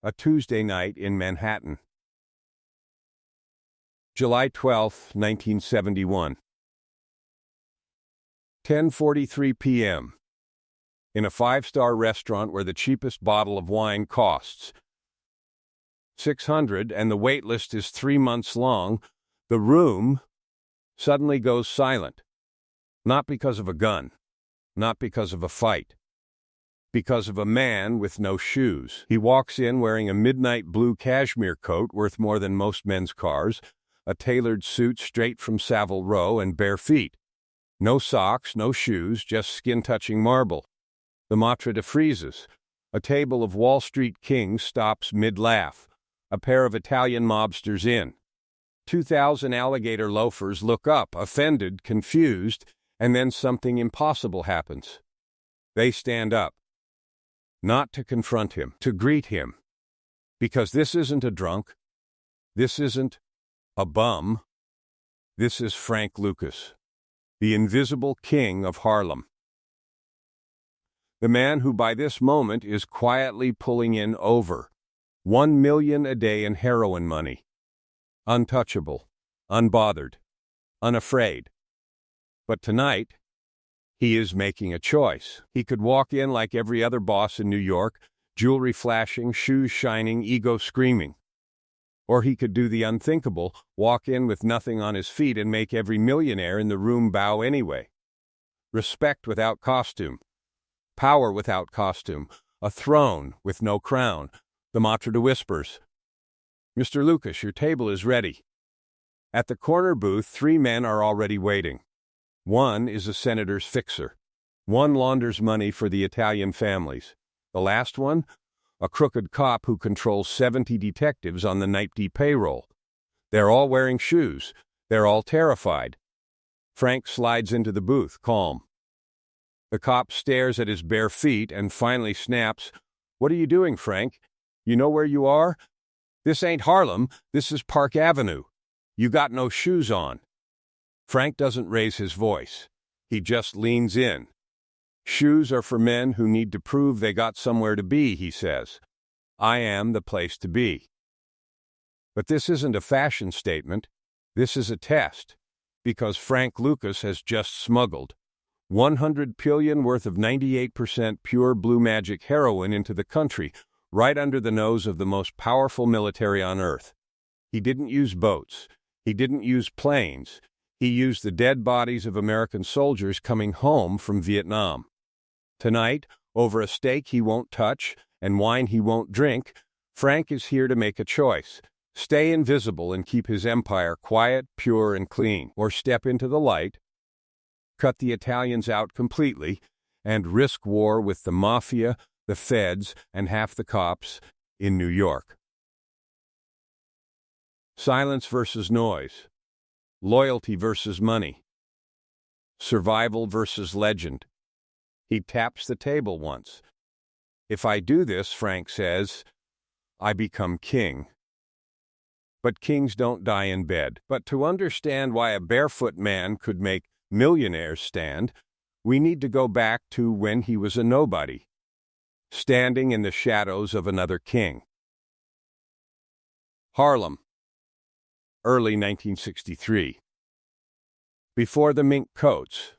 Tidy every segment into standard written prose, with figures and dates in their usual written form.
A Tuesday night in Manhattan. July 12, 1971. 10:43 p.m. In a five-star restaurant where the cheapest bottle of wine costs $600 and the wait list is 3 months long, the room suddenly goes silent. Not because of a gun, not because of a fight, because of a man with no shoes. He walks in wearing a midnight blue cashmere coat worth more than most men's cars, a tailored suit straight from Savile Row, and bare feet. No socks, no shoes, just skin-touching marble. The maitre d' freezes. A table of Wall Street kings stops mid-laugh. A pair of Italian mobsters in. 2,000 alligator loafers look up, offended, confused, and then something impossible happens. They stand up. Not to confront him, to greet him. Because this isn't a drunk. This isn't a bum. This is Frank Lucas, the invisible king of Harlem. The man who by this moment is quietly pulling in over $1 million a day in heroin money. Untouchable, unbothered, unafraid. But tonight, he is making a choice. He could walk in like every other boss in New York, jewelry flashing, shoes shining, ego screaming. Or he could do the unthinkable, walk in with nothing on his feet and make every millionaire in the room bow anyway. Respect without costume. Power without costume. A throne with no crown. The maitre d' whispers. "Mr. Lucas, your table is ready." At the corner booth, 3 men are already waiting. One is a senator's fixer. One launders money for the Italian families. The last one? A crooked cop who controls 70 detectives on the night D payroll. They're all wearing shoes. They're all terrified. Frank slides into the booth, calm. The cop stares at his bare feet and finally snaps, "What are you doing, Frank? You know where you are? This ain't Harlem. This is Park Avenue. You got no shoes on." Frank doesn't raise his voice. He just leans in. "Shoes are for men who need to prove they got somewhere to be," he says. "I am the place to be." But this isn't a fashion statement. This is a test. Because Frank Lucas has just smuggled $100 billion worth of 98% pure blue magic heroin into the country, right under the nose of the most powerful military on earth. He didn't use boats. He didn't use planes. He used the dead bodies of American soldiers coming home from Vietnam. Tonight, over a steak he won't touch and wine he won't drink, Frank is here to make a choice. Stay invisible and keep his empire quiet, pure, and clean, or step into the light, cut the Italians out completely, and risk war with the mafia, the feds, and half the cops in New York. Silence versus noise. Loyalty versus money. Survival versus legend. He taps the table once. "If I do this," Frank says, "I become king." But kings don't die in bed. But to understand why a barefoot man could make millionaires stand, we need to go back to when he was a nobody, standing in the shadows of another king. Harlem. Early 1963. Before the mink coats.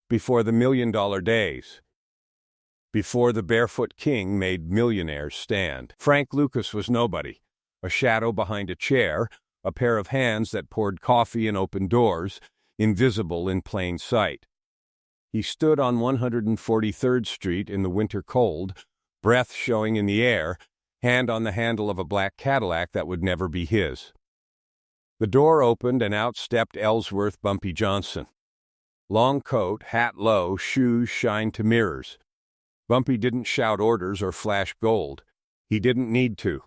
Before the $1 million days. Before the barefoot king made millionaires stand. Frank Lucas was nobody. A shadow behind a chair, a pair of hands that poured coffee and opened doors, invisible in plain sight. He stood on 143rd Street in the winter cold, breath showing in the air, hand on the handle of a black Cadillac that would never be his. The door opened and out stepped Ellsworth Bumpy Johnson. Long coat, hat low, shoes shined to mirrors. Bumpy didn't shout orders or flash gold. He didn't need to.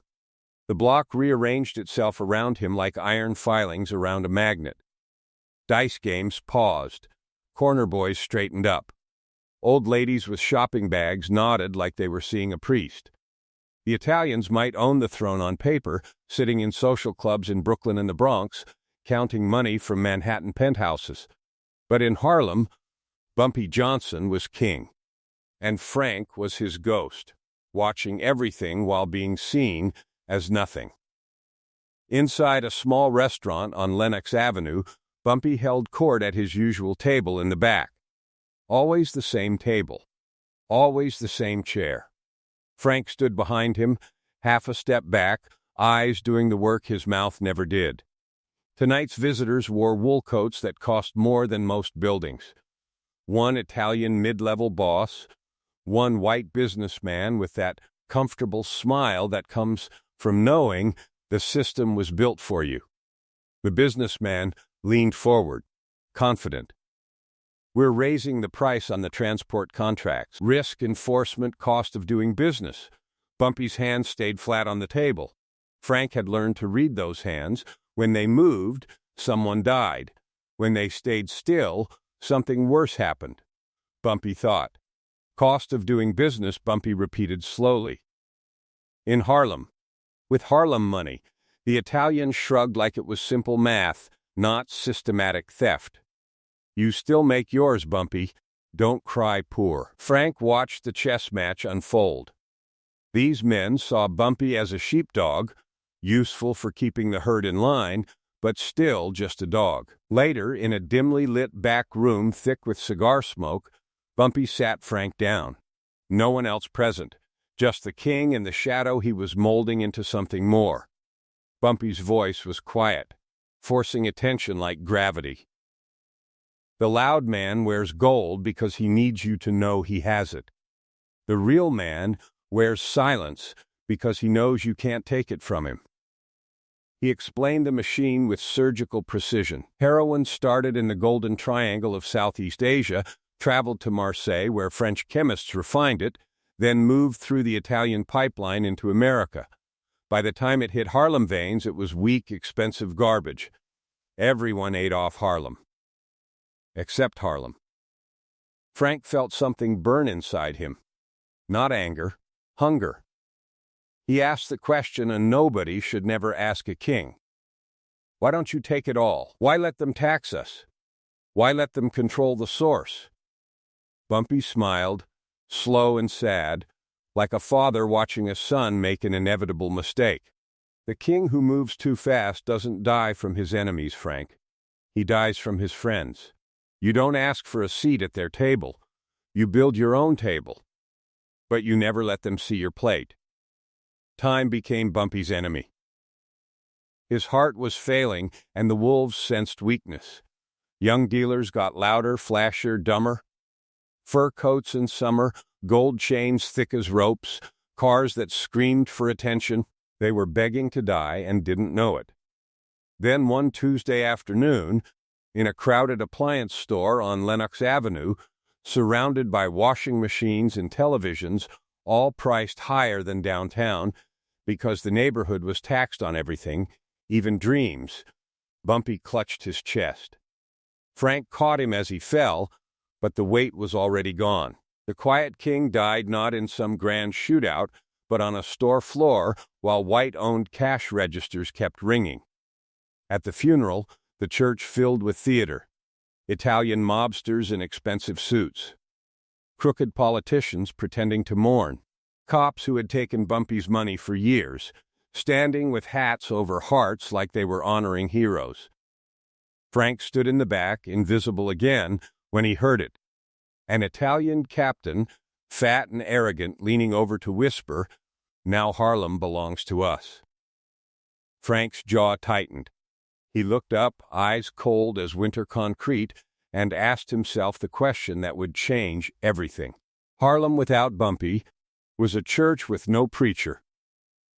The block rearranged itself around him like iron filings around a magnet. Dice games paused. Corner boys straightened up. Old ladies with shopping bags nodded like they were seeing a priest. The Italians might own the throne on paper, sitting in social clubs in Brooklyn and the Bronx, counting money from Manhattan penthouses. But in Harlem, Bumpy Johnson was king, and Frank was his ghost. watching everything while being seen as nothing. Inside a small restaurant on Lenox Avenue, Bumpy held court at his usual table in the back. Always the same table. Always the same chair. Frank stood behind him, half a step back, eyes doing the work his mouth never did. Tonight's visitors wore wool coats that cost more than most buildings. One Italian mid-level boss, one white businessman with that comfortable smile that comes from knowing the system was built for you. The businessman leaned forward, confident. "We're raising the price on the transport contracts. Risk, enforcement, cost of doing business." Bumpy's hands stayed flat on the table. Frank had learned to read those hands. When they moved, someone died. When they stayed still, something worse happened. Bumpy thought. "Cost of doing business," Bumpy repeated slowly. "In Harlem. With Harlem money." The Italian shrugged like it was simple math, not systematic theft. "You still make yours, Bumpy. Don't cry poor." Frank watched the chess match unfold. These men saw Bumpy as a sheepdog, useful for keeping the herd in line, but still just a dog. Later, in a dimly lit back room thick with cigar smoke, Bumpy sat Frank down. No one else present, just the king and the shadow he was molding into something more. Bumpy's voice was quiet, forcing attention like gravity. "The loud man wears gold because he needs you to know he has it. The real man wears silence because he knows you can't take it from him." He explained the machine with surgical precision. Heroin started in the Golden Triangle of Southeast Asia, traveled to Marseille where French chemists refined it, then moved through the Italian pipeline into America. By the time it hit Harlem veins, it was weak, expensive garbage. Everyone ate off Harlem. Except Harlem. Frank felt something burn inside him. Not anger, hunger. He asked the question a nobody should never ask a king. "Why don't you take it all? Why let them tax us? Why let them control the source?" Bumpy smiled, slow and sad, like a father watching a son make an inevitable mistake. "The king who moves too fast doesn't die from his enemies, Frank. He dies from his friends. You don't ask for a seat at their table. You build your own table. But you never let them see your plate." Time became Bumpy's enemy. His heart was failing, and the wolves sensed weakness. Young dealers got louder, flashier, dumber. Fur coats in summer, gold chains thick as ropes, cars that screamed for attention. They were begging to die and didn't know it. Then one Tuesday afternoon, in a crowded appliance store on Lenox Avenue, surrounded by washing machines and televisions, all priced higher than downtown, because the neighborhood was taxed on everything, even dreams, Bumpy clutched his chest. Frank caught him as he fell, but the weight was already gone. The quiet king died not in some grand shootout, but on a store floor while white-owned cash registers kept ringing. At the funeral, the church filled with theater, Italian mobsters in expensive suits, crooked politicians pretending to mourn, cops who had taken Bumpy's money for years, standing with hats over hearts like they were honoring heroes. Frank stood in the back, invisible again, when he heard it. An Italian captain, fat and arrogant, leaning over to whisper, "Now Harlem belongs to us." Frank's jaw tightened. He looked up, eyes cold as winter concrete, and asked himself the question that would change everything. Harlem without Bumpy was a church with no preacher,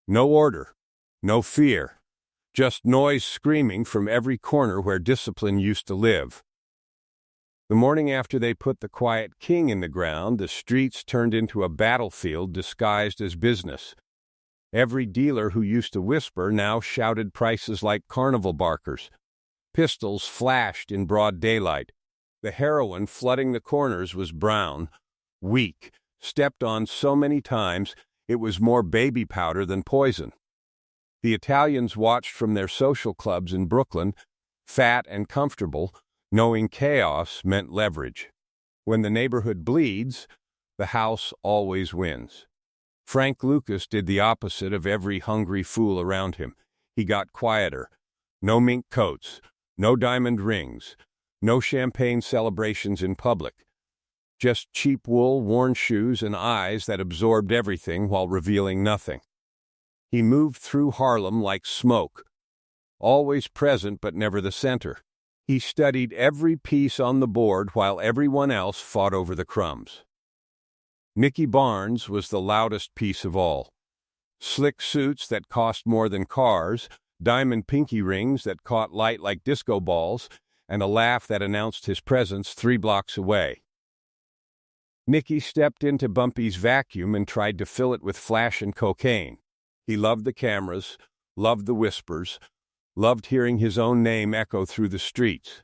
no order, no fear, just noise screaming from every corner where discipline used to live. The morning after they put the quiet king in the ground, the streets turned into a battlefield disguised as business. Every dealer who used to whisper now shouted prices like carnival barkers. Pistols flashed in broad daylight. The heroin flooding the corners was brown, weak, stepped on so many times it was more baby powder than poison. The Italians watched from their social clubs in Brooklyn, fat and comfortable, knowing chaos meant leverage. When the neighborhood bleeds, the house always wins. Frank Lucas did the opposite of every hungry fool around him. He got quieter. No mink coats, no diamond rings, no champagne celebrations in public. Just cheap wool, worn shoes, and eyes that absorbed everything while revealing nothing. He moved through Harlem like smoke, always present but never the center. He studied every piece on the board while everyone else fought over the crumbs. Nicky Barnes was the loudest piece of all. Slick suits that cost more than cars, diamond pinky rings that caught light like disco balls, and a laugh that announced his presence 3 blocks away. Nicky stepped into Bumpy's vacuum and tried to fill it with flash and cocaine. He loved the cameras, loved the whispers, loved hearing his own name echo through the streets.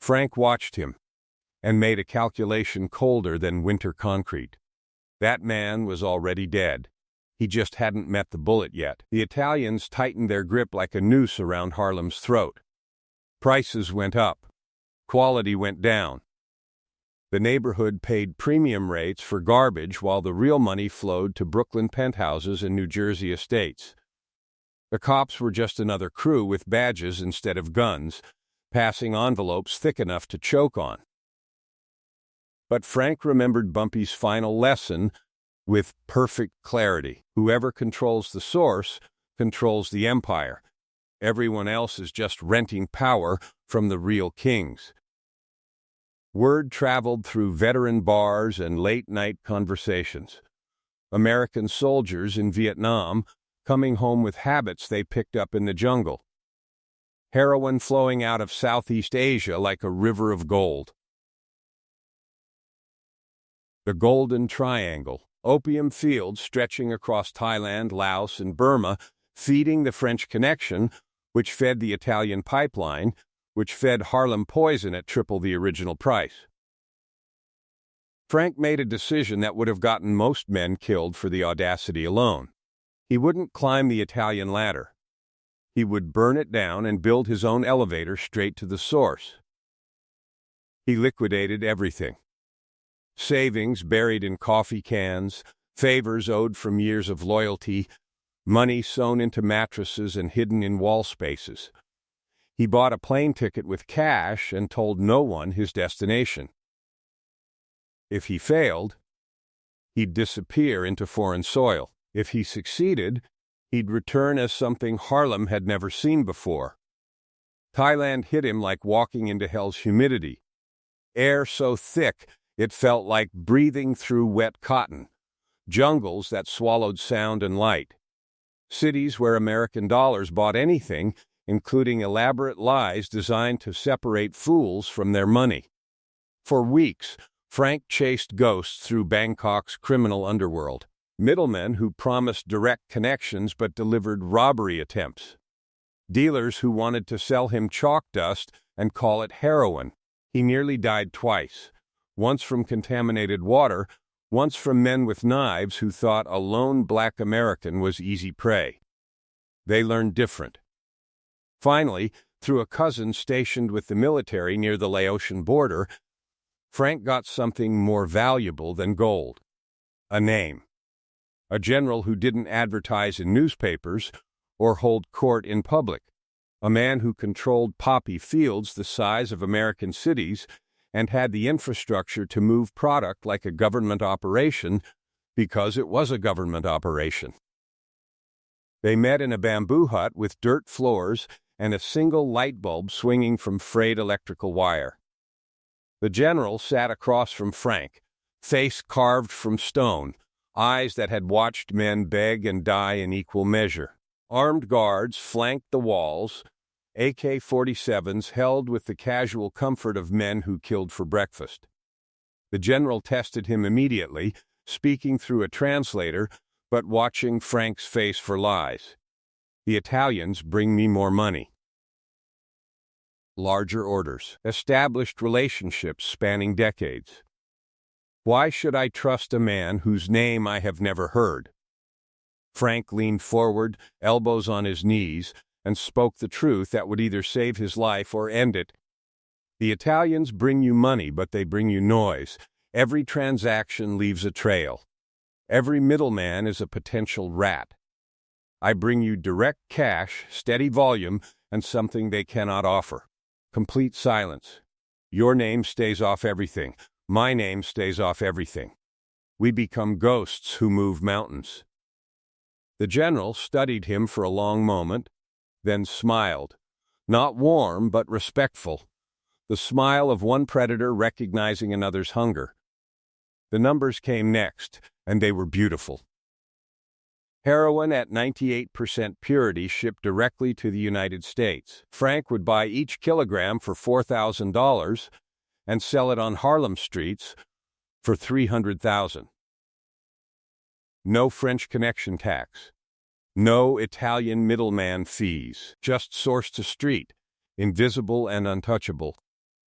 Frank watched him and made a calculation colder than winter concrete. That man was already dead. He just hadn't met the bullet yet. The Italians tightened their grip like a noose around Harlem's throat. Prices went up. Quality went down. The neighborhood paid premium rates for garbage while the real money flowed to Brooklyn penthouses and New Jersey estates. The cops were just another crew with badges instead of guns, passing envelopes thick enough to choke on. But Frank remembered Bumpy's final lesson with perfect clarity. Whoever controls the source controls the empire. Everyone else is just renting power from the real kings. Word traveled through veteran bars and late-night conversations. American soldiers in Vietnam coming home with habits they picked up in the jungle. Heroin flowing out of Southeast Asia like a river of gold. The Golden Triangle, opium fields stretching across Thailand, Laos, and Burma, feeding the French Connection, which fed the Italian pipeline, which fed Harlem poison at triple the original price. Frank made a decision that would have gotten most men killed for the audacity alone. He wouldn't climb the Italian ladder. He would burn it down and build his own elevator straight to the source. He liquidated everything. Savings buried in coffee cans, favors owed from years of loyalty, money sewn into mattresses and hidden in wall spaces. He bought a plane ticket with cash and told no one his destination. If he failed, he'd disappear into foreign soil. If he succeeded, he'd return as something Harlem had never seen before. Thailand hit him like walking into hell's humidity. Air so thick it felt like breathing through wet cotton. Jungles that swallowed sound and light. Cities where American dollars bought anything, including elaborate lies designed to separate fools from their money. For weeks, Frank chased ghosts through Bangkok's criminal underworld. Middlemen who promised direct connections but delivered robbery attempts. Dealers who wanted to sell him chalk dust and call it heroin. He nearly died twice, once from contaminated water, once from men with knives who thought a lone black American was easy prey. They learned different. Finally, through a cousin stationed with the military near the Laotian border, Frank got something more valuable than gold. A name. A general who didn't advertise in newspapers or hold court in public. A man who controlled poppy fields the size of American cities and had the infrastructure to move product like a government operation because it was a government operation. They met in a bamboo hut with dirt floors and a single light bulb swinging from frayed electrical wire. The general sat across from Frank, face carved from stone, eyes that had watched men beg and die in equal measure. Armed guards flanked the walls, AK-47s held with the casual comfort of men who killed for breakfast. The general tested him immediately, speaking through a translator, but watching Frank's face for lies. The Italians bring me more money. Larger orders, established relationships spanning decades. Why should I trust a man whose name I have never heard? Frank leaned forward, elbows on his knees, and spoke the truth that would either save his life or end it. The Italians bring you money, but they bring you noise. Every transaction leaves a trail. Every middleman is a potential rat. I bring you direct cash, steady volume, and something they cannot offer. Complete silence. Your name stays off everything. My name stays off everything. We become ghosts who move mountains. The general studied him for a long moment, then smiled. Not warm, but respectful. The smile of one predator recognizing another's hunger. The numbers came next, and they were beautiful. Heroin at 98% purity shipped directly to the United States. Frank would buy each kilogram for $4,000 and sell it on Harlem streets for $300,000. No French connection tax. No Italian middleman fees. Just source to street, invisible and untouchable.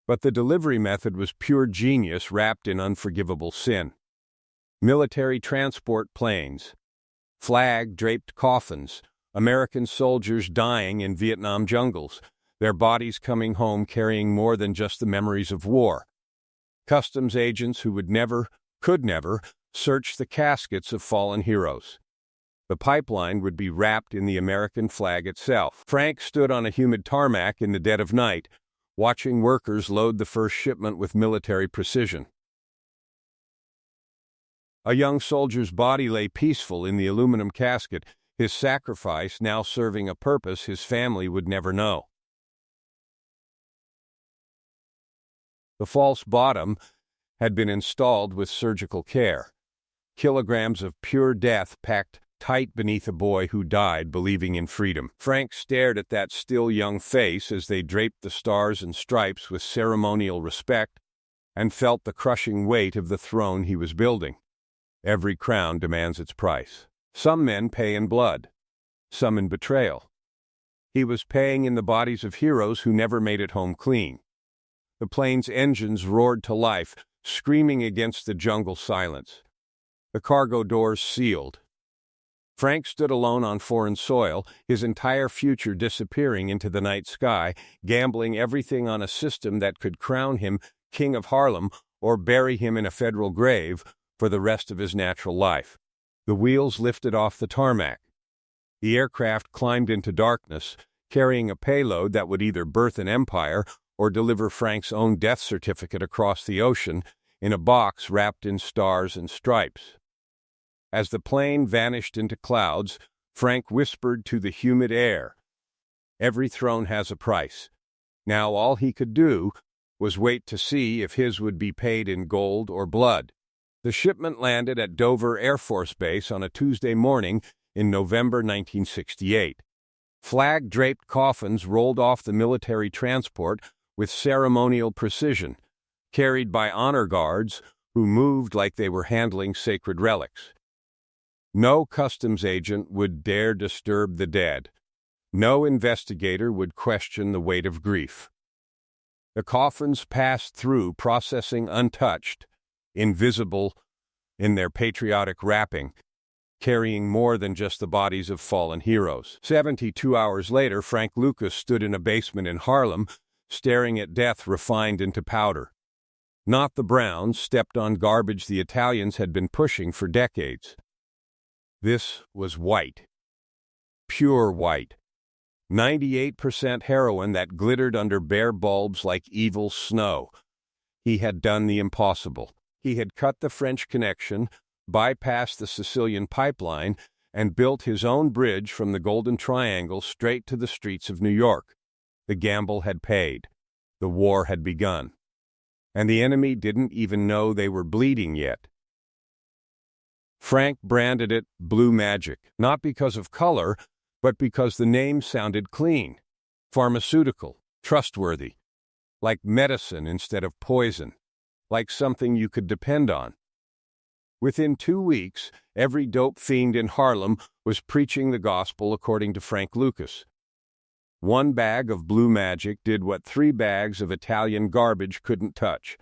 But the delivery method was pure genius wrapped in unforgivable sin. Military transport planes, flag-draped coffins, American soldiers dying in Vietnam jungles, their bodies coming home carrying more than just the memories of war. Customs agents who could never, search the caskets of fallen heroes. The pipeline would be wrapped in the American flag itself. Frank stood on a humid tarmac in the dead of night, watching workers load the first shipment with military precision. A young soldier's body lay peaceful in the aluminum casket, his sacrifice now serving a purpose his family would never know. The false bottom had been installed with surgical care. Kilograms of pure death packed tight beneath a boy who died believing in freedom. Frank stared at that still young face as they draped the stars and stripes with ceremonial respect and felt the crushing weight of the throne he was building. Every crown demands its price. Some men pay in blood, some in betrayal. He was paying in the bodies of heroes who never made it home clean. The plane's engines roared to life, screaming against the jungle silence. The cargo doors sealed. Frank stood alone on foreign soil, his entire future disappearing into the night sky, gambling everything on a system that could crown him king of Harlem or bury him in a federal grave for the rest of his natural life. The wheels lifted off the tarmac. The aircraft climbed into darkness, carrying a payload that would either birth an empire or deliver Frank's own death certificate across the ocean in a box wrapped in stars and stripes. As the plane vanished into clouds, Frank whispered to the humid air, "Every throne has a price." Now all he could do was wait to see if his would be paid in gold or blood. The shipment landed at Dover Air Force Base on a Tuesday morning in November 1968. Flag-draped coffins rolled off the military transport with ceremonial precision, carried by honor guards who moved like they were handling sacred relics. No customs agent would dare disturb the dead. No investigator would question the weight of grief. The coffins passed through processing untouched, invisible in their patriotic wrapping, carrying more than just the bodies of fallen heroes. 72 hours later, Frank Lucas stood in a basement in Harlem, staring at death refined into powder. Not the browns, stepped on garbage the Italians had been pushing for decades. This was white. Pure white. 98% heroin that glittered under bare bulbs like evil snow. He had done the impossible. He had cut the French connection, bypassed the Sicilian pipeline, and built his own bridge from the Golden Triangle straight to the streets of New York. The gamble had paid. The war had begun. And the enemy didn't even know they were bleeding yet. Frank branded it Blue Magic, not because of color, but because the name sounded clean, pharmaceutical, trustworthy, like medicine instead of poison, like something you could depend on. Within 2 weeks, every dope fiend in Harlem was preaching the gospel according to Frank Lucas. 1 bag of Blue Magic did what 3 bags of Italian garbage couldn't touch.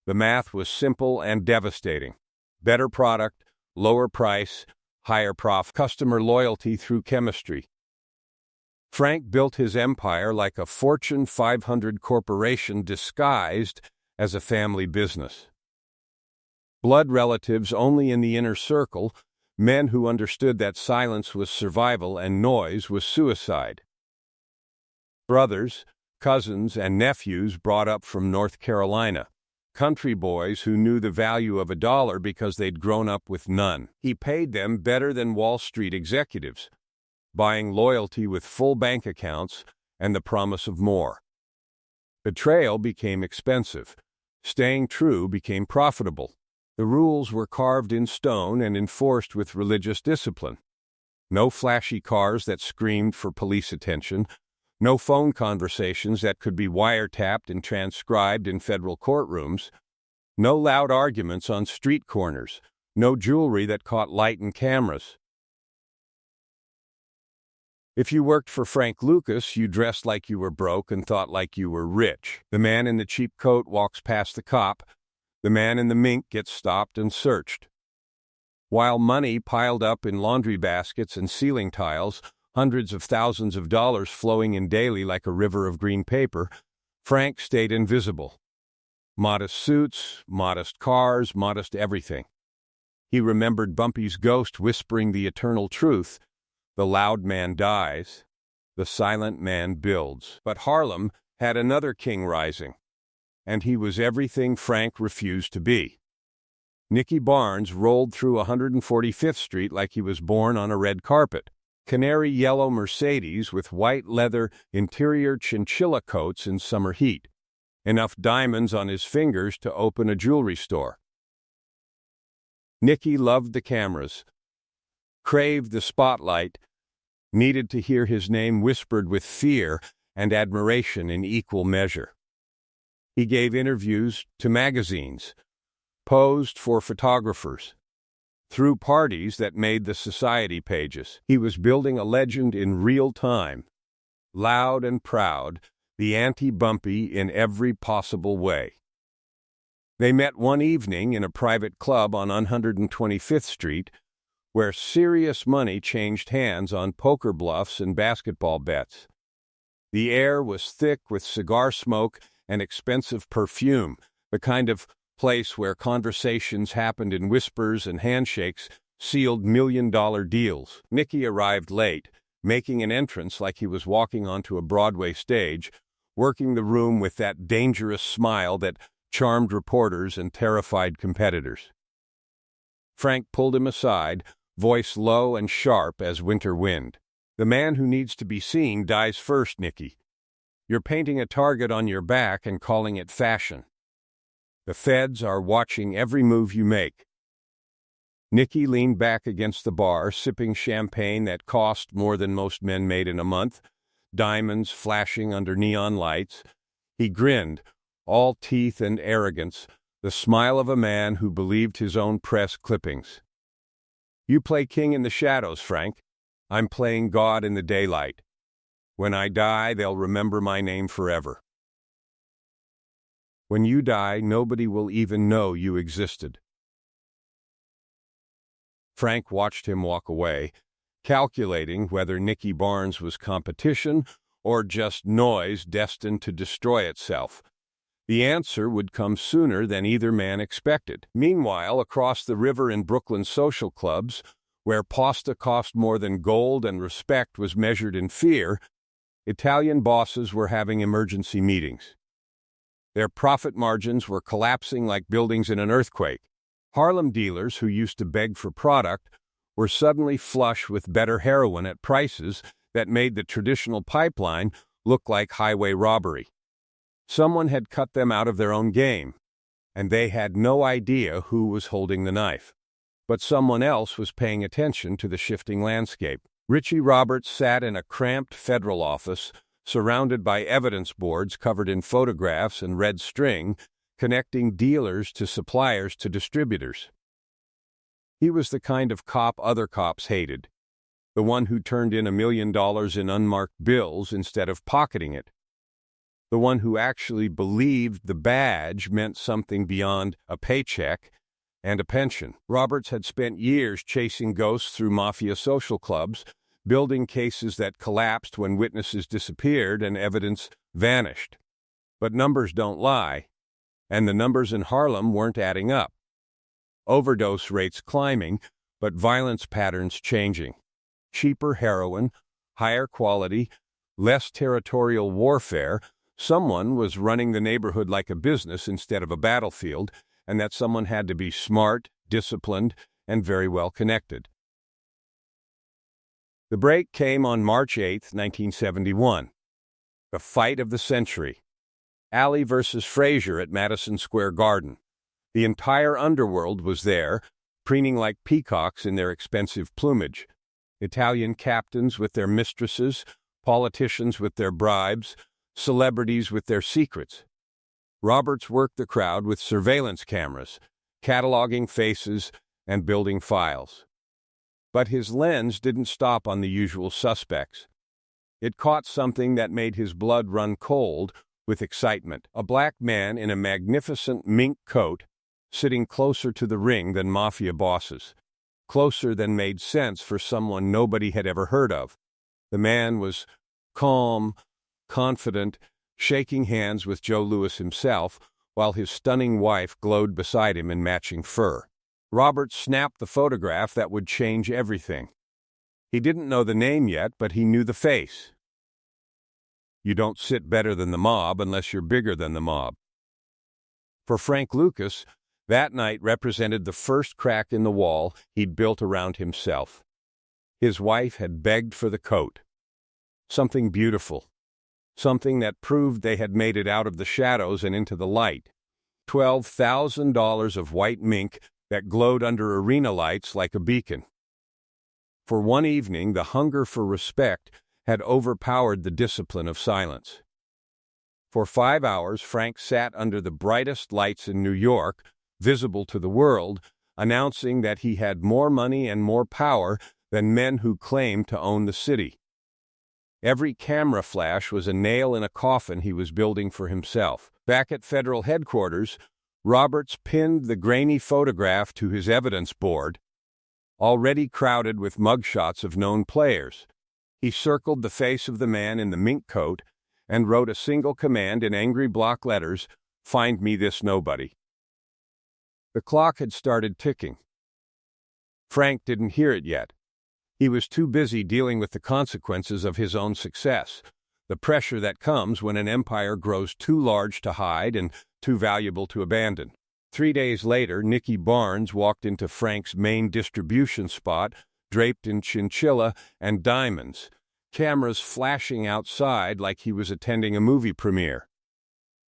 The math was simple and devastating. Better product, lower price, higher profit, customer loyalty through chemistry. Frank built his empire like a Fortune 500 corporation disguised as a family business. Blood relatives only in the inner circle, men who understood that silence was survival and noise was suicide. Brothers, cousins, and nephews brought up from North Carolina, country boys who knew the value of $1 because they'd grown up with none. He paid them better than Wall Street executives, buying loyalty with full bank accounts and the promise of more. Betrayal became expensive. Staying true became profitable. The rules were carved in stone and enforced with religious discipline. No flashy cars that screamed for police attention, no phone conversations that could be wiretapped and transcribed in federal courtrooms, no loud arguments on street corners, no jewelry that caught light and cameras. If you worked for Frank Lucas, you dressed like you were broke and thought like you were rich. The man in the cheap coat walks past the cop. The man in the mink gets stopped and searched. While money piled up in laundry baskets and ceiling tiles, hundreds of thousands of dollars flowing in daily like a river of green paper, Frank stayed invisible. Modest suits, modest cars, modest everything. He remembered Bumpy's ghost whispering the eternal truth: the loud man dies, the silent man builds. But Harlem had another king rising, and he was everything Frank refused to be. Nicky Barnes rolled through 145th Street like he was born on a red carpet. Canary yellow Mercedes with white leather interior chinchilla coats in summer heat. Enough diamonds on his fingers to open a jewelry store. Nicky loved the cameras, craved the spotlight, needed to hear his name whispered with fear and admiration in equal measure. He gave interviews to magazines, posed for photographers, threw parties that made the society pages. He was building a legend in real time, loud and proud, the anti-Bumpy in every possible way. They met one evening in a private club on 125th Street, where serious money changed hands on poker bluffs and basketball bets. The air was thick with cigar smoke and expensive perfume, the kind of place where conversations happened in whispers and handshakes sealed million-dollar deals. Nicky arrived late, making an entrance like he was walking onto a Broadway stage, working the room with that dangerous smile that charmed reporters and terrified competitors. Frank pulled him aside, voice low and sharp as winter wind. "The man who needs to be seen dies first, Nicky. You're painting a target on your back and calling it fashion. The feds are watching every move you make." Nicky leaned back against the bar, sipping champagne that cost more than most men made in a month, diamonds flashing under neon lights. He grinned, all teeth and arrogance, the smile of a man who believed his own press clippings. "You play king in the shadows, Frank. I'm playing God in the daylight. When I die, they'll remember my name forever. When you die, nobody will even know you existed." Frank watched him walk away, calculating whether Nicky Barnes was competition or just noise destined to destroy itself. The answer would come sooner than either man expected. Meanwhile, across the river in Brooklyn social clubs, where pasta cost more than gold and respect was measured in fear, Italian bosses were having emergency meetings. Their profit margins were collapsing like buildings in an earthquake. Harlem dealers who used to beg for product were suddenly flush with better heroin at prices that made the traditional pipeline look like highway robbery. Someone had cut them out of their own game, and they had no idea who was holding the knife. But someone else was paying attention to the shifting landscape. Richie Roberts sat in a cramped federal office, surrounded by evidence boards covered in photographs and red string, connecting dealers to suppliers to distributors. He was the kind of cop other cops hated, the one who turned in $1 million in unmarked bills instead of pocketing it, the one who actually believed the badge meant something beyond a paycheck and a pension. Roberts had spent years chasing ghosts through mafia social clubs, building cases that collapsed when witnesses disappeared and evidence vanished. But numbers don't lie, and the numbers in Harlem weren't adding up. overdose rates climbing, but violence patterns changing. Cheaper heroin, higher quality, less territorial warfare. Someone was running the neighborhood like a business instead of a battlefield, and that someone had to be smart, disciplined, and very well connected. The break came on March 8, 1971. The fight of the century. Alley versus Frazier at Madison Square Garden. The entire underworld was there, preening like peacocks in their expensive plumage. Italian captains with their mistresses, politicians with their bribes, celebrities with their secrets. Roberts worked the crowd with surveillance cameras, cataloging faces and building files. But his lens didn't stop on the usual suspects. It caught something that made his blood run cold with excitement. A black man in a magnificent mink coat, sitting closer to the ring than mafia bosses, closer than made sense for someone nobody had ever heard of. The man was calm, confident, shaking hands with Joe Louis himself, while his stunning wife glowed beside him in matching fur. Roberts snapped the photograph that would change everything. He didn't know the name yet, but he knew the face. You don't sit better than the mob unless you're bigger than the mob. For Frank Lucas, that night represented the first crack in the wall he'd built around himself. His wife had begged for the coat. Something beautiful. Something that proved they had made it out of the shadows and into the light. $12,000 of white mink that glowed under arena lights like a beacon. For one evening, the hunger for respect had overpowered the discipline of silence. For 5 hours, Frank sat under the brightest lights in New York, visible to the world, announcing that he had more money and more power than men who claimed to own the city. Every camera flash was a nail in a coffin he was building for himself. Back at federal headquarters, Roberts pinned the grainy photograph to his evidence board, already crowded with mugshots of known players. He circled the face of the man in the mink coat and wrote a single command in angry block letters, "Find me this nobody." The clock had started ticking. Frank didn't hear it yet. He was too busy dealing with the consequences of his own success, the pressure that comes when an empire grows too large to hide and too valuable to abandon. 3 days later, Nicky Barnes walked into Frank's main distribution spot, draped in chinchilla and diamonds, cameras flashing outside like he was attending a movie premiere.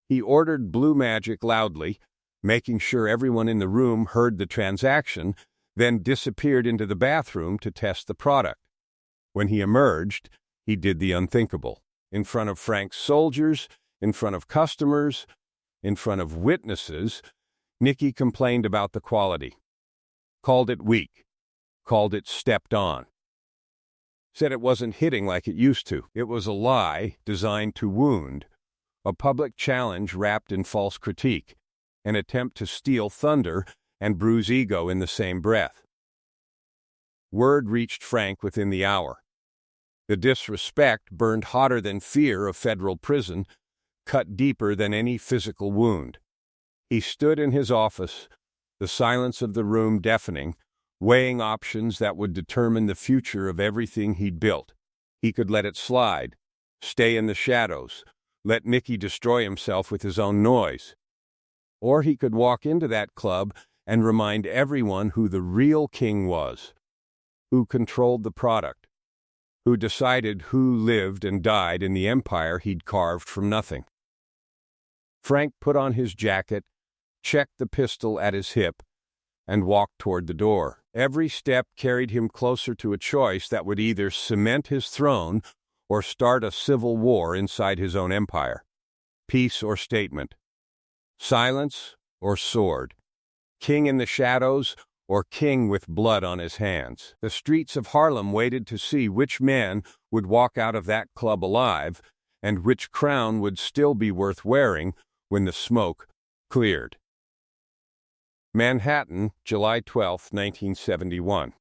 He ordered Blue Magic loudly, making sure everyone in the room heard the transaction, then disappeared into the bathroom to test the product. When he emerged, he did the unthinkable. In front of Frank's soldiers, in front of customers, in front of witnesses, Nicky complained about the quality. Called it weak. Called it stepped on. Said it wasn't hitting like it used to. It was a lie designed to wound. A public challenge wrapped in false critique. An attempt to steal thunder and bruise ego in the same breath. Word reached Frank within the hour. The disrespect burned hotter than fear of federal prison, cut deeper than any physical wound. He stood in his office, the silence of the room deafening, weighing options that would determine the future of everything he'd built. He could let it slide, stay in the shadows, let Nicky destroy himself with his own noise. Or he could walk into that club and remind everyone who the real king was, who controlled the product, who decided who lived and died in the empire he'd carved from nothing. Frank put on his jacket, checked the pistol at his hip, and walked toward the door. Every step carried him closer to a choice that would either cement his throne or start a civil war inside his own empire. Peace or statement. Silence or sword. King in the shadows or king with blood on his hands. The streets of Harlem waited to see which man would walk out of that club alive and which crown would still be worth wearing when the smoke cleared. Manhattan, July 12, 1971.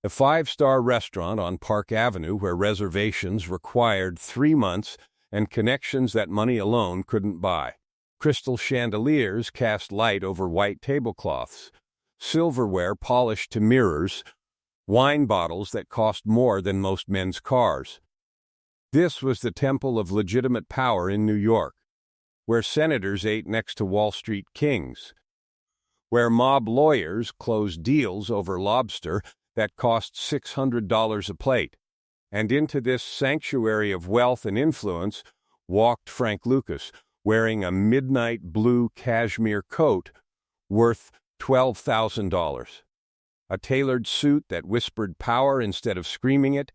A five-star restaurant on Park Avenue where reservations required 3 months and connections that money alone couldn't buy. Crystal chandeliers cast light over white tablecloths, silverware polished to mirrors, wine bottles that cost more than most men's cars. This was the temple of legitimate power in New York, where senators ate next to Wall Street kings, where mob lawyers closed deals over lobster that cost $600 a plate. And into this sanctuary of wealth and influence walked Frank Lucas, wearing a midnight blue cashmere coat worth $12,000, a tailored suit that whispered power instead of screaming it,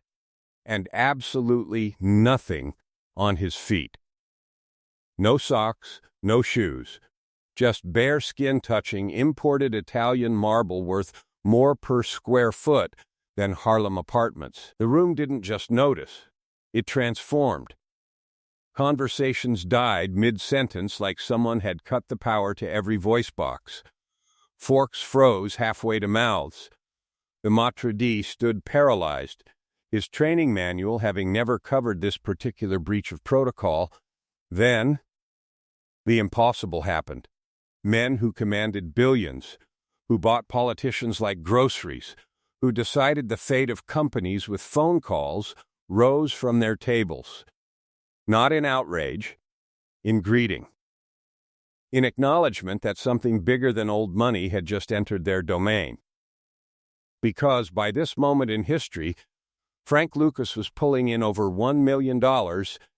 and absolutely nothing on his feet. No socks, no shoes, just bare skin touching imported Italian marble worth more per square foot than Harlem apartments. The room didn't just notice, it transformed. Conversations died mid-sentence like someone had cut the power to every voice box. Forks froze halfway to mouths. The maitre d' stood paralyzed, his training manual having never covered this particular breach of protocol. Then, the impossible happened. Men who commanded billions, who bought politicians like groceries, who decided the fate of companies with phone calls, rose from their tables. Not in outrage, in greeting. In acknowledgment that something bigger than old money had just entered their domain. Because by this moment in history, Frank Lucas was pulling in over $1 million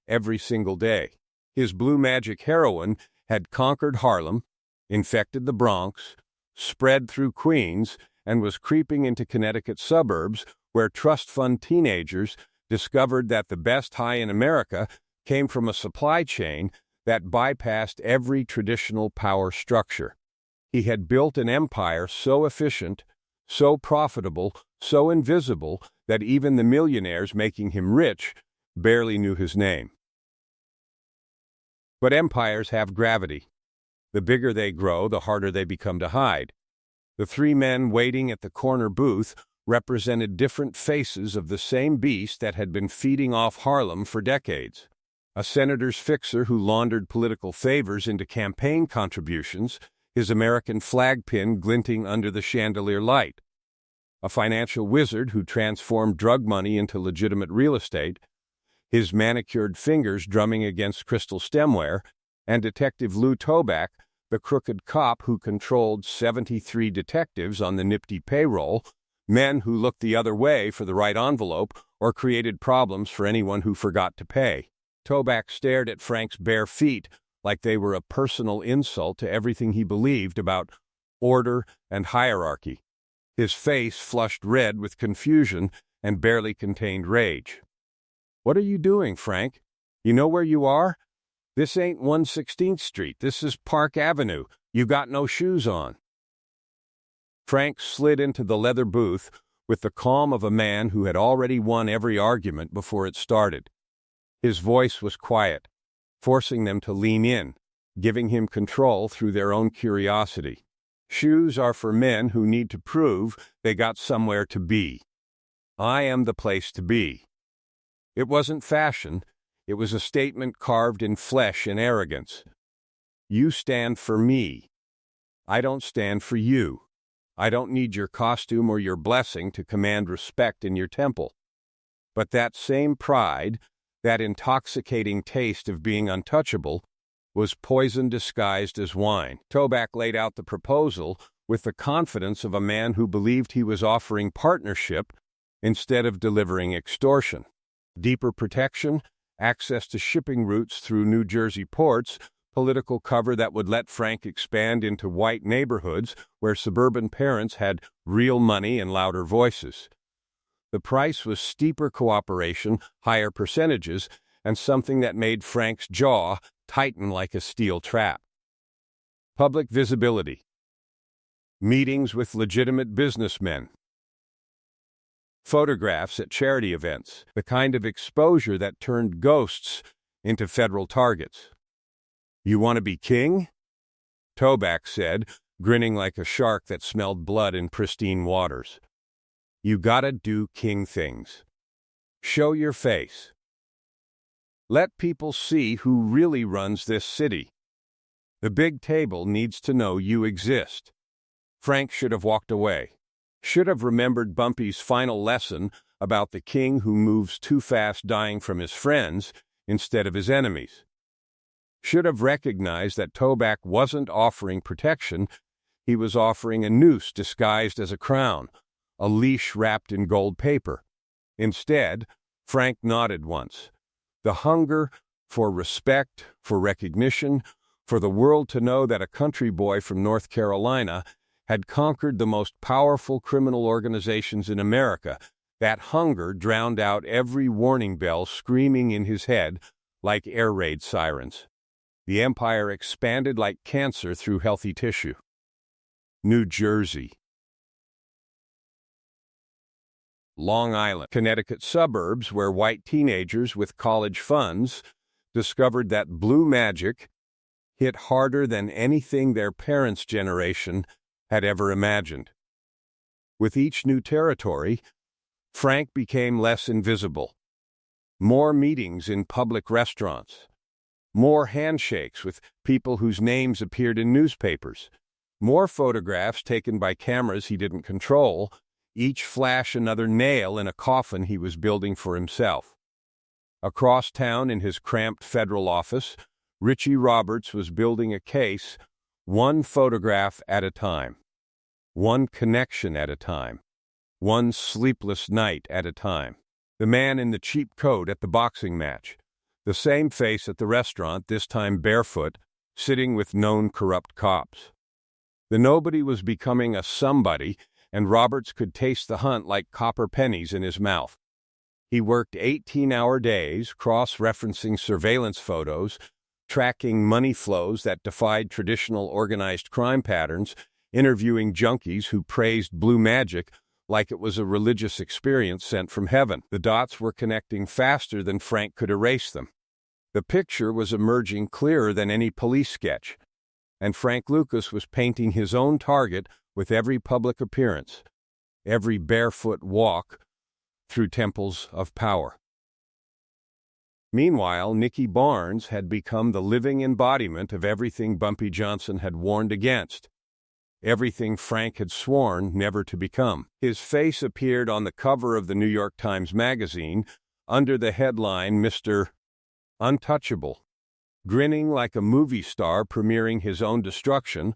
every single day. His blue magic heroin had conquered Harlem, infected the Bronx, spread through Queens, and was creeping into Connecticut suburbs where trust fund teenagers discovered that the best high in America came from a supply chain that bypassed every traditional power structure. He had built an empire so efficient, so profitable, so invisible that even the millionaires making him rich barely knew his name. But empires have gravity. The bigger they grow, the harder they become to hide. The three men waiting at the corner booth represented different faces of the same beast that had been feeding off Harlem for decades. A senator's fixer who laundered political favors into campaign contributions, his American flag pin glinting under the chandelier light. A financial wizard who transformed drug money into legitimate real estate, his manicured fingers drumming against crystal stemware, and Detective Lou Toback, the crooked cop who controlled 73 detectives on the nifty payroll, men who looked the other way for the right envelope or created problems for anyone who forgot to pay. Toback stared at Frank's bare feet like they were a personal insult to everything he believed about order and hierarchy. His face flushed red with confusion and barely contained rage. "What are you doing, Frank? You know where you are? This ain't 116th Street. This is Park Avenue. You got no shoes on." Frank slid into the leather booth with the calm of a man who had already won every argument before it started. His voice was quiet, forcing them to lean in, giving him control through their own curiosity. Shoes are for men who need to prove they got somewhere to be. I am the place to be. It wasn't fashion. It was a statement carved in flesh and arrogance. You stand for me. I don't stand for you. I don't need your costume or your blessing to command respect in your temple. But that same pride, that intoxicating taste of being untouchable, was poison disguised as wine. Toback laid out the proposal with the confidence of a man who believed he was offering partnership instead of delivering extortion. Deeper protection, access to shipping routes through New Jersey ports, political cover that would let Frank expand into white neighborhoods where suburban parents had real money and louder voices. The price was steeper cooperation, higher percentages, and something that made Frank's jaw tighten like a steel trap. Public visibility. Meetings with legitimate businessmen. Photographs at charity events, the kind of exposure that turned ghosts into federal targets. "You want to be king?" Toback said, grinning like a shark that smelled blood in pristine waters. "You gotta do king things. Show your face. Let people see who really runs this city. The big table needs to know you exist. Frank should have walked away. Should have remembered Bumpy's final lesson about the king who moves too fast dying from his friends instead of his enemies. Should have recognized that Toback wasn't offering protection, he was offering a noose disguised as a crown, a leash wrapped in gold paper. Instead, Frank nodded once. The hunger for respect, for recognition, for the world to know that a country boy from North Carolina had conquered the most powerful criminal organizations in America, that hunger drowned out every warning bell screaming in his head like air raid sirens. The empire expanded like cancer through healthy tissue. New Jersey. Long Island, Connecticut suburbs where white teenagers with college funds discovered that blue magic hit harder than anything their parents' generation had ever imagined. With each new territory, Frank became less invisible. More meetings in public restaurants. More handshakes with people whose names appeared in newspapers. More photographs taken by cameras he didn't control, each flash another nail in a coffin he was building for himself. Across town in his cramped federal office, Richie Roberts was building a case, one photograph at a time. One connection at a time. One sleepless night at a time. The man in the cheap coat at the boxing match. The same face at the restaurant, this time barefoot, sitting with known corrupt cops. The nobody was becoming a somebody, and Roberts could taste the hunt like copper pennies in his mouth. He worked 18-hour days, cross-referencing surveillance photos, tracking money flows that defied traditional organized crime patterns, interviewing junkies who praised blue magic like it was a religious experience sent from heaven. The dots were connecting faster than Frank could erase them. The picture was emerging clearer than any police sketch, and Frank Lucas was painting his own target with every public appearance, every barefoot walk through temples of power. Meanwhile, Nicky Barnes had become the living embodiment of everything Bumpy Johnson had warned against, everything Frank had sworn never to become. His face appeared on the cover of the New York Times Magazine under the headline Mr. Untouchable, grinning like a movie star premiering his own destruction,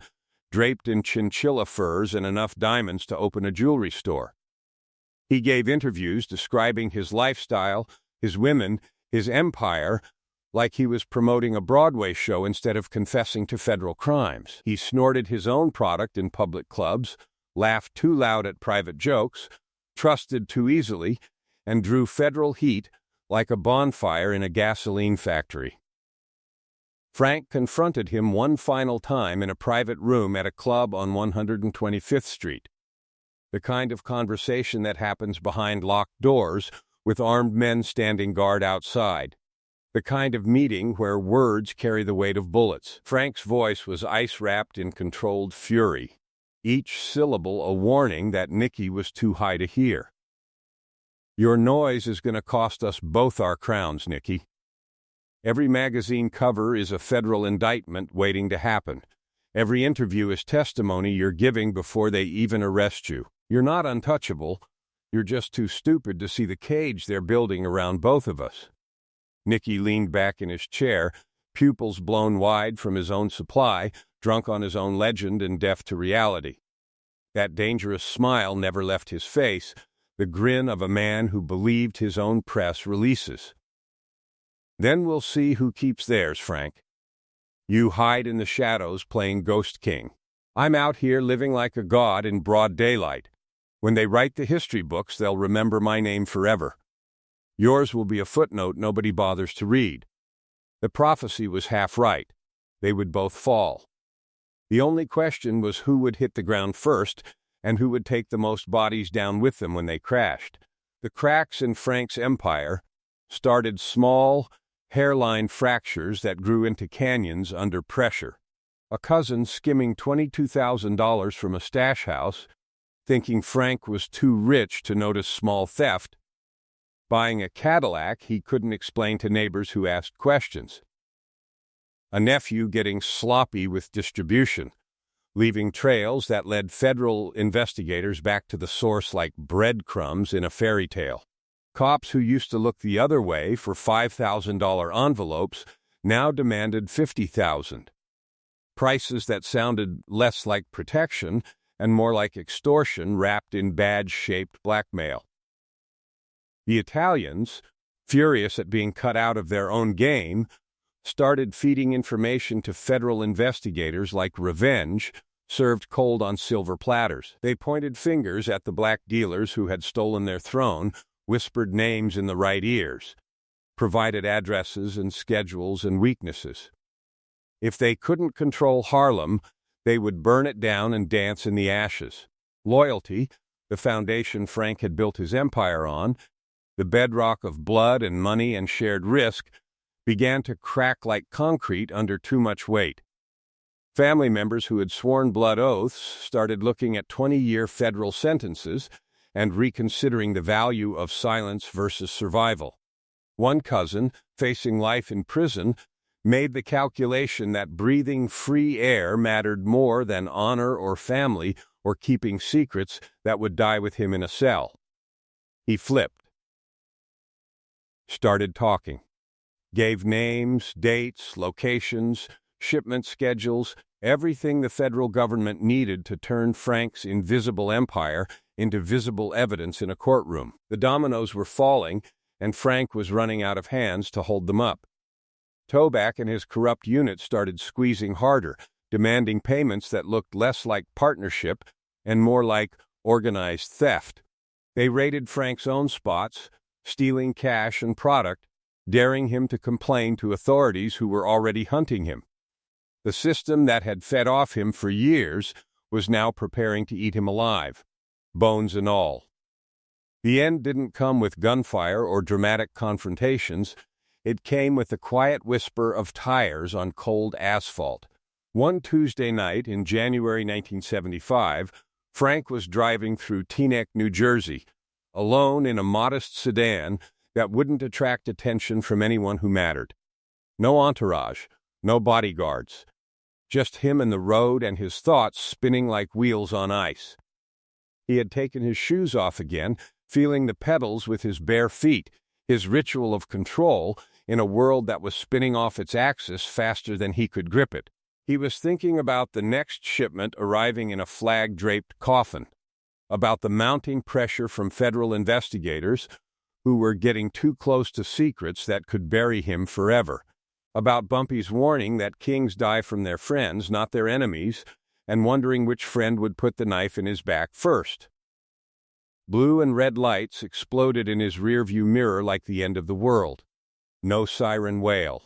draped in chinchilla furs and enough diamonds to open a jewelry store. He gave interviews describing his lifestyle, his women, his empire, like he was promoting a Broadway show instead of confessing to federal crimes. He snorted his own product in public clubs, laughed too loud at private jokes, trusted too easily, and drew federal heat like a bonfire in a gasoline factory. Frank confronted him one final time in a private room at a club on 125th Street. The kind of conversation that happens behind locked doors, with armed men standing guard outside. The kind of meeting where words carry the weight of bullets. Frank's voice was ice-wrapped in controlled fury, each syllable a warning that Nicky was too high to hear. "Your noise is going to cost us both our crowns, Nicky. Every magazine cover is a federal indictment waiting to happen. Every interview is testimony you're giving before they even arrest you. You're not untouchable. You're just too stupid to see the cage they're building around both of us." Nicky leaned back in his chair, pupils blown wide from his own supply, drunk on his own legend and deaf to reality. That dangerous smile never left his face, the grin of a man who believed his own press releases. "Then we'll see who keeps theirs, Frank. You hide in the shadows playing Ghost King. I'm out here living like a god in broad daylight. When they write the history books, they'll remember my name forever. Yours will be a footnote nobody bothers to read. The prophecy was half right. They would both fall. The only question was who would hit the ground first and who would take the most bodies down with them when they crashed. The cracks in Frank's empire started small, hairline fractures that grew into canyons under pressure. A cousin skimming $22,000 from a stash house, thinking Frank was too rich to notice small theft, buying a Cadillac he couldn't explain to neighbors who asked questions. a nephew getting sloppy with distribution, leaving trails that led federal investigators back to the source like breadcrumbs in a fairy tale. Cops who used to look the other way for $5,000 envelopes now demanded $50,000. Prices that sounded less like protection and more like extortion wrapped in badge-shaped blackmail. The Italians, furious at being cut out of their own game, started feeding information to federal investigators like revenge, served cold on silver platters. They pointed fingers at the black dealers who had stolen their throne, whispered names in the right ears, provided addresses and schedules and weaknesses. If they couldn't control Harlem, they would burn it down and dance in the ashes. Loyalty, the foundation Frank had built his empire on, the bedrock of blood and money and shared risk, began to crack like concrete under too much weight. Family members who had sworn blood oaths started looking at 20-year federal sentences and reconsidering the value of silence versus survival. One cousin, facing life in prison, made the calculation that breathing free air mattered more than honor or family or keeping secrets that would die with him in a cell. He flipped. Started talking. Gave names, dates, locations, shipment schedules, everything the federal government needed to turn Frank's invisible empire into visible evidence in a courtroom. The dominoes were falling, and Frank was running out of hands to hold them up. Toback and his corrupt unit started squeezing harder, demanding payments that looked less like partnership and more like organized theft. They raided Frank's own spots, stealing cash and product, daring him to complain to authorities who were already hunting him. The system that had fed off him for years was now preparing to eat him alive, bones and all. The end didn't come with gunfire or dramatic confrontations. It came with the quiet whisper of tires on cold asphalt. One Tuesday night in January 1975, Frank was driving through Teaneck, New Jersey, alone in a modest sedan that wouldn't attract attention from anyone who mattered. No entourage, no bodyguards. Just him and the road and his thoughts spinning like wheels on ice. He had taken his shoes off again, feeling the pedals with his bare feet, his ritual of control in a world that was spinning off its axis faster than he could grip it. He was thinking about the next shipment arriving in a flag-draped coffin, about the mounting pressure from federal investigators who were getting too close to secrets that could bury him forever, about Bumpy's warning that kings die from their friends, not their enemies, and wondering which friend would put the knife in his back first. Blue and red lights exploded in his rearview mirror like the end of the world. No siren wail,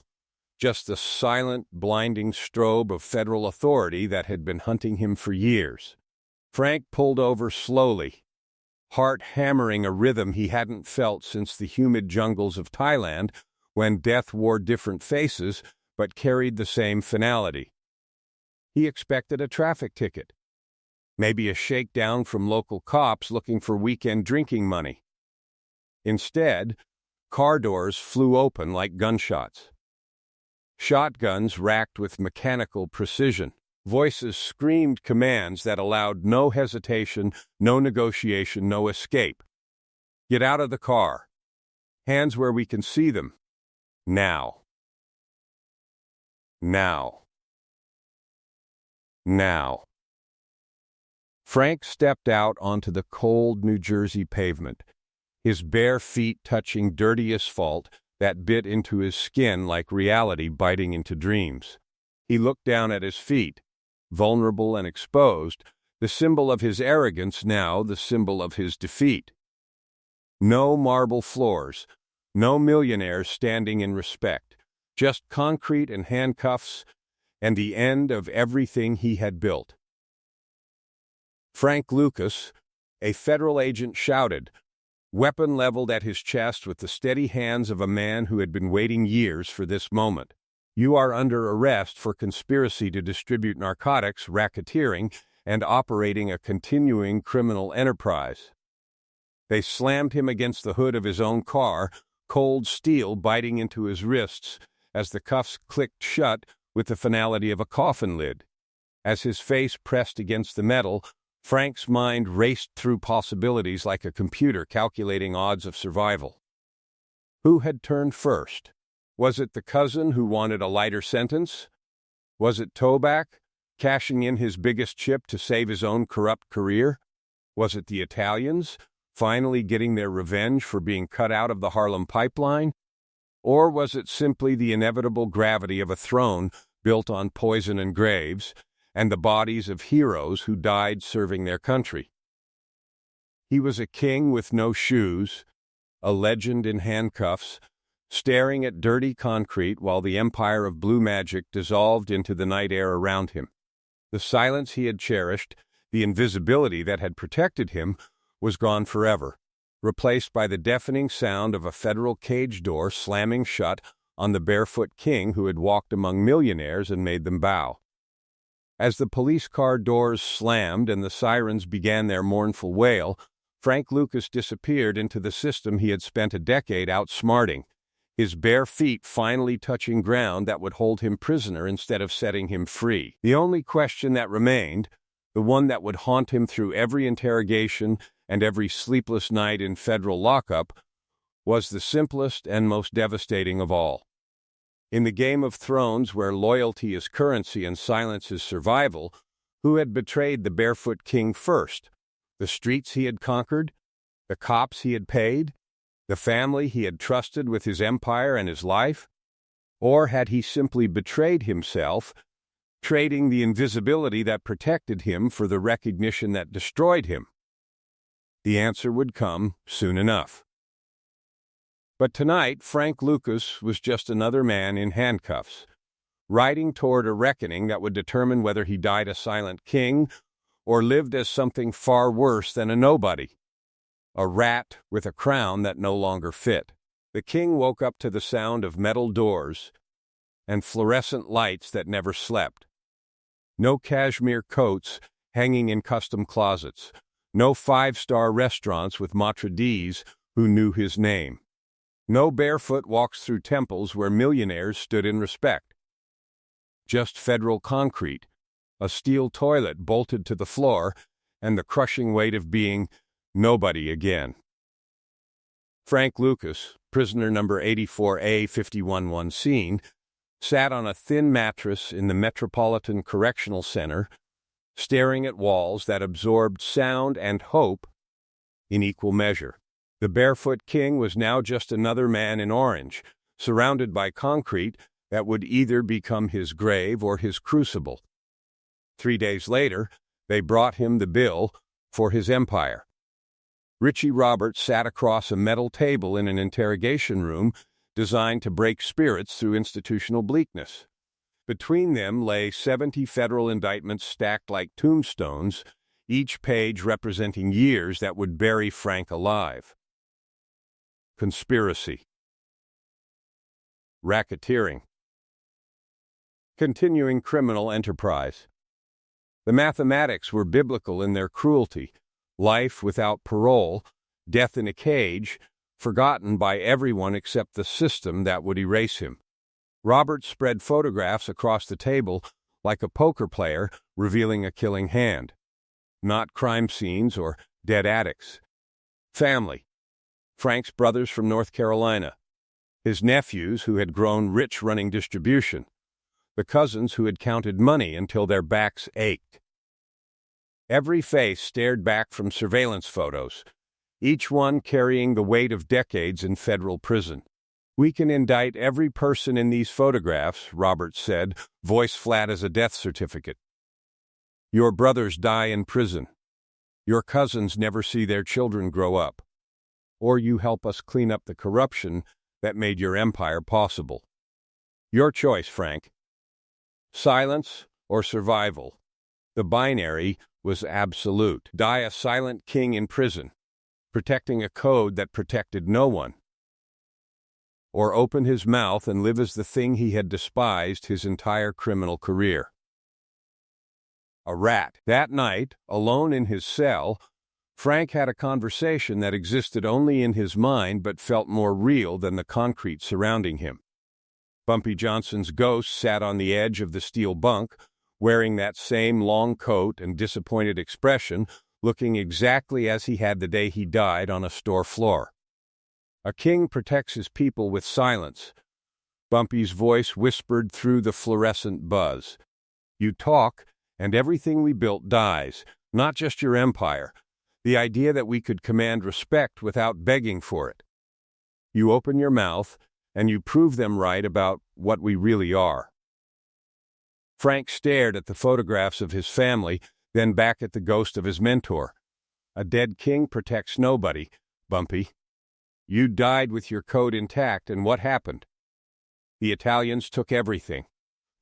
just the silent, blinding strobe of federal authority that had been hunting him for years. Frank pulled over slowly, heart hammering a rhythm he hadn't felt since the humid jungles of Thailand, when death wore different faces but carried the same finality. He expected a traffic ticket, maybe a shakedown from local cops looking for weekend drinking money. Instead, car doors flew open like gunshots. Shotguns racked with mechanical precision. Voices screamed commands that allowed no hesitation, no negotiation, no escape. Get out of the car. Hands where we can see them. Now. Now. Now. Frank stepped out onto the cold New Jersey pavement, his bare feet touching dirty asphalt that bit into his skin like reality biting into dreams. He looked down at his feet, vulnerable and exposed, the symbol of his arrogance now the symbol of his defeat. No marble floors, no millionaire standing in respect, just concrete and handcuffs, and the end of everything he had built. Frank Lucas, a federal agent, shouted, weapon leveled at his chest with the steady hands of a man who had been waiting years for this moment. You are under arrest for conspiracy to distribute narcotics, racketeering, and operating a continuing criminal enterprise. They slammed him against the hood of his own car, cold steel biting into his wrists as the cuffs clicked shut with the finality of a coffin lid. As his face pressed against the metal, Frank's mind raced through possibilities like a computer calculating odds of survival. Who had turned first? Was it the cousin who wanted a lighter sentence? Was it Toback, cashing in his biggest chip to save his own corrupt career? Was it the Italians, finally getting their revenge for being cut out of the Harlem pipeline? Or was it simply the inevitable gravity of a throne built on poison and graves, and the bodies of heroes who died serving their country? He was a king with no shoes, a legend in handcuffs, staring at dirty concrete while the empire of blue magic dissolved into the night air around him. The silence he had cherished, the invisibility that had protected him, was gone forever, replaced by the deafening sound of a federal cage door slamming shut on the barefoot king who had walked among millionaires and made them bow. As the police car doors slammed and the sirens began their mournful wail, Frank Lucas disappeared into the system he had spent a decade outsmarting, his bare feet finally touching ground that would hold him prisoner instead of setting him free. The only question that remained, the one that would haunt him through every interrogation and every sleepless night in federal lockup, was the simplest and most devastating of all. In the Game of Thrones, where loyalty is currency and silence is survival, who had betrayed the barefoot king first? The streets he had conquered? The cops he had paid? The family he had trusted with his empire and his life? Or had he simply betrayed himself, trading the invisibility that protected him for the recognition that destroyed him? The answer would come soon enough. But tonight, Frank Lucas was just another man in handcuffs, riding toward a reckoning that would determine whether he died a silent king or lived as something far worse than a nobody, a rat with a crown that no longer fit. The king woke up to the sound of metal doors and fluorescent lights that never slept. No cashmere coats hanging in custom closets, no five-star restaurants with maitre d's who knew his name. No barefoot walks through temples where millionaires stood in respect. Just federal concrete, a steel toilet bolted to the floor, and the crushing weight of being nobody again. Frank Lucas, prisoner number 84A511 scene, sat on a thin mattress in the Metropolitan Correctional Center, staring at walls that absorbed sound and hope in equal measure. The barefoot king was now just another man in orange, surrounded by concrete that would either become his grave or his crucible. 3 days later, they brought him the bill for his empire. Richie Roberts sat across a metal table in an interrogation room designed to break spirits through institutional bleakness. Between them lay 70 federal indictments stacked like tombstones, each page representing years that would bury Frank alive. Conspiracy. Racketeering. Continuing criminal enterprise. The mathematics were biblical in their cruelty. Life without parole, death in a cage, forgotten by everyone except the system that would erase him. Roberts spread photographs across the table like a poker player revealing a killing hand. Not crime scenes or dead addicts. Family. Frank's brothers from North Carolina. His nephews who had grown rich running distribution. The cousins who had counted money until their backs ached. Every face stared back from surveillance photos, each one carrying the weight of decades in federal prison. "We can indict every person in these photographs," Roberts said, voice flat as a death certificate. "Your brothers die in prison. Your cousins never see their children grow up. Or you help us clean up the corruption that made your empire possible. Your choice, Frank. Silence or survival. The binary was absolute. Die a silent king in prison, protecting a code that protected no one. Or open his mouth and live as the thing he had despised his entire criminal career. A rat. That night, alone in his cell, Frank had a conversation that existed only in his mind but felt more real than the concrete surrounding him. Bumpy Johnson's ghost sat on the edge of the steel bunk, wearing that same long coat and disappointed expression, looking exactly as he had the day he died on a store floor. A king protects his people with silence. Bumpy's voice whispered through the fluorescent buzz. You talk, and everything we built dies, not just your empire, the idea that we could command respect without begging for it. You open your mouth, and you prove them right about what we really are. Frank stared at the photographs of his family, then back at the ghost of his mentor. A dead king protects nobody, Bumpy. You died with your code intact, and what happened? The Italians took everything.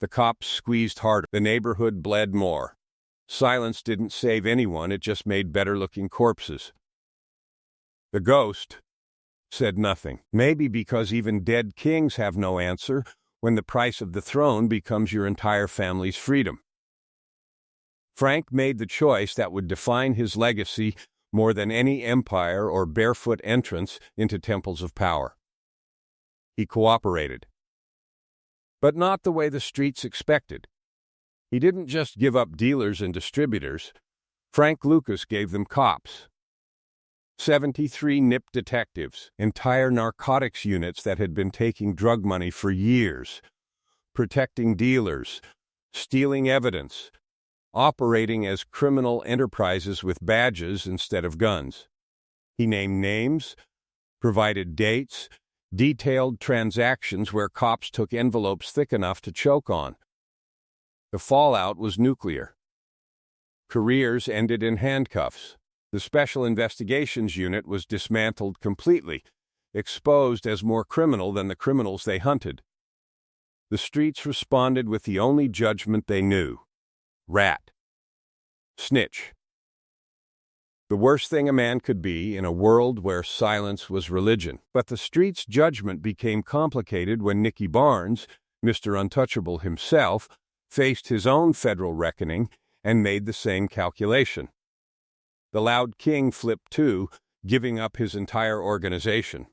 The cops squeezed harder. The neighborhood bled more. Silence didn't save anyone, it just made better-looking corpses. The ghost said nothing, maybe because even dead kings have no answer when the price of the throne becomes your entire family's freedom. Frank made the choice that would define his legacy more than any empire or barefoot entrance into temples of power. He cooperated. But not the way the streets expected. He didn't just give up dealers and distributors. Frank Lucas gave them cops. 73 NIP detectives, entire narcotics units that had been taking drug money for years, protecting dealers, stealing evidence, operating as criminal enterprises with badges instead of guns. He named names, provided dates, detailed transactions where cops took envelopes thick enough to choke on. The fallout was nuclear. Careers ended in handcuffs. The Special Investigations Unit was dismantled completely, exposed as more criminal than the criminals they hunted. The streets responded with the only judgment they knew: rat. Snitch. The worst thing a man could be in a world where silence was religion. But the street's judgment became complicated when Nicky Barnes, Mr. Untouchable himself, faced his own federal reckoning and made the same calculation. The loud king flipped too, giving up his entire organization.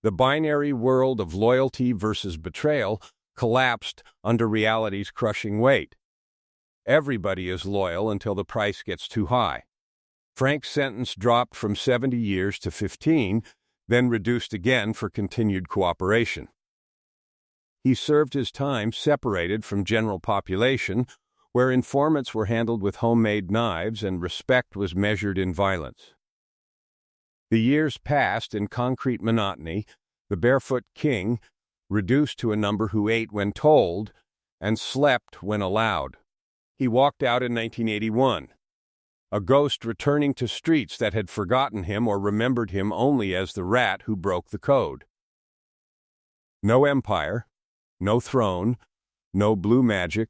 The binary world of loyalty versus betrayal collapsed under reality's crushing weight. Everybody is loyal until the price gets too high. Frank's sentence dropped from 70 years to 15, then reduced again for continued cooperation. He served his time separated from general population, where informants were handled with homemade knives and respect was measured in violence. The years passed in concrete monotony, the barefoot king, reduced to a number who ate when told and slept when allowed. He walked out in 1981, a ghost returning to streets that had forgotten him or remembered him only as the rat who broke the code. No empire, no throne, no blue magic,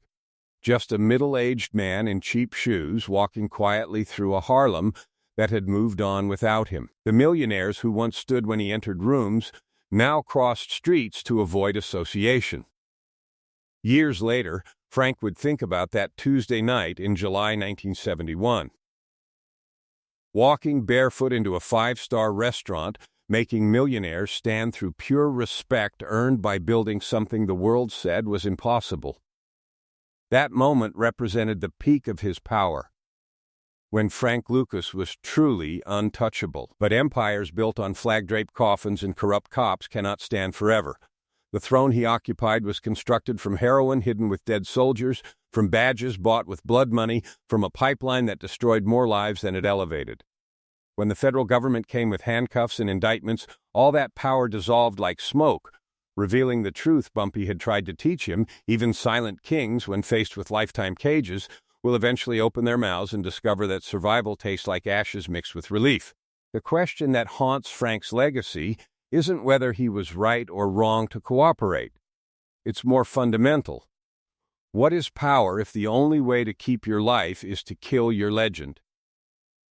just a middle-aged man in cheap shoes walking quietly through a Harlem that had moved on without him. The millionaires who once stood when he entered rooms now crossed streets to avoid association. Years later, Frank would think about that Tuesday night in July 1971. Walking barefoot into a five-star restaurant, making millionaires stand through pure respect earned by building something the world said was impossible. That moment represented the peak of his power, when Frank Lucas was truly untouchable. But empires built on flag-draped coffins and corrupt cops cannot stand forever. The throne he occupied was constructed from heroin hidden with dead soldiers, from badges bought with blood money, from a pipeline that destroyed more lives than it elevated. When the federal government came with handcuffs and indictments, all that power dissolved like smoke, revealing the truth Bumpy had tried to teach him. Even silent kings, when faced with lifetime cages, will eventually open their mouths and discover that survival tastes like ashes mixed with relief. The question that haunts Frank's legacy isn't whether he was right or wrong to cooperate. It's more fundamental. What is power if the only way to keep your life is to kill your legend?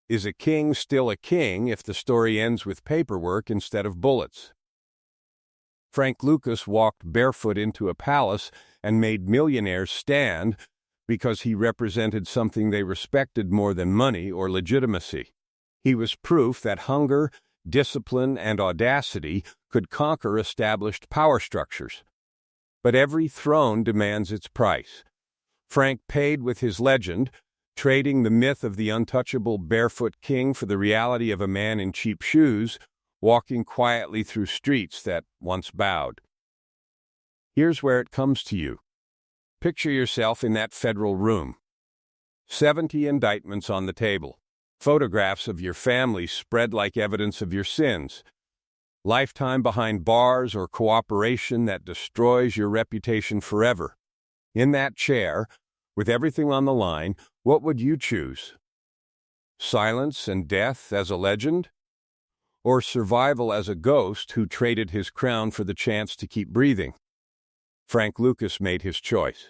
Is a king still a king if the story ends with paperwork instead of bullets? Frank Lucas walked barefoot into a palace and made millionaires stand because he represented something they respected more than money or legitimacy. He was proof that hunger, discipline, and audacity could conquer established power structures. But every throne demands its price. Frank paid with his legend, trading the myth of the untouchable barefoot king for the reality of a man in cheap shoes, walking quietly through streets that once bowed. Here's where it comes to you. Picture yourself in that federal room. 70 indictments on the table. Photographs of your family spread like evidence of your sins. Lifetime behind bars or cooperation that destroys your reputation forever. In that chair, with everything on the line, what would you choose? Silence and death as a legend? Or survival as a ghost who traded his crown for the chance to keep breathing? Frank Lucas made his choice.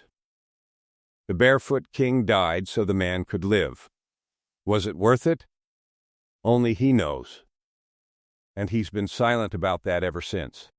The barefoot king died so the man could live. Was it worth it? Only he knows. And he's been silent about that ever since.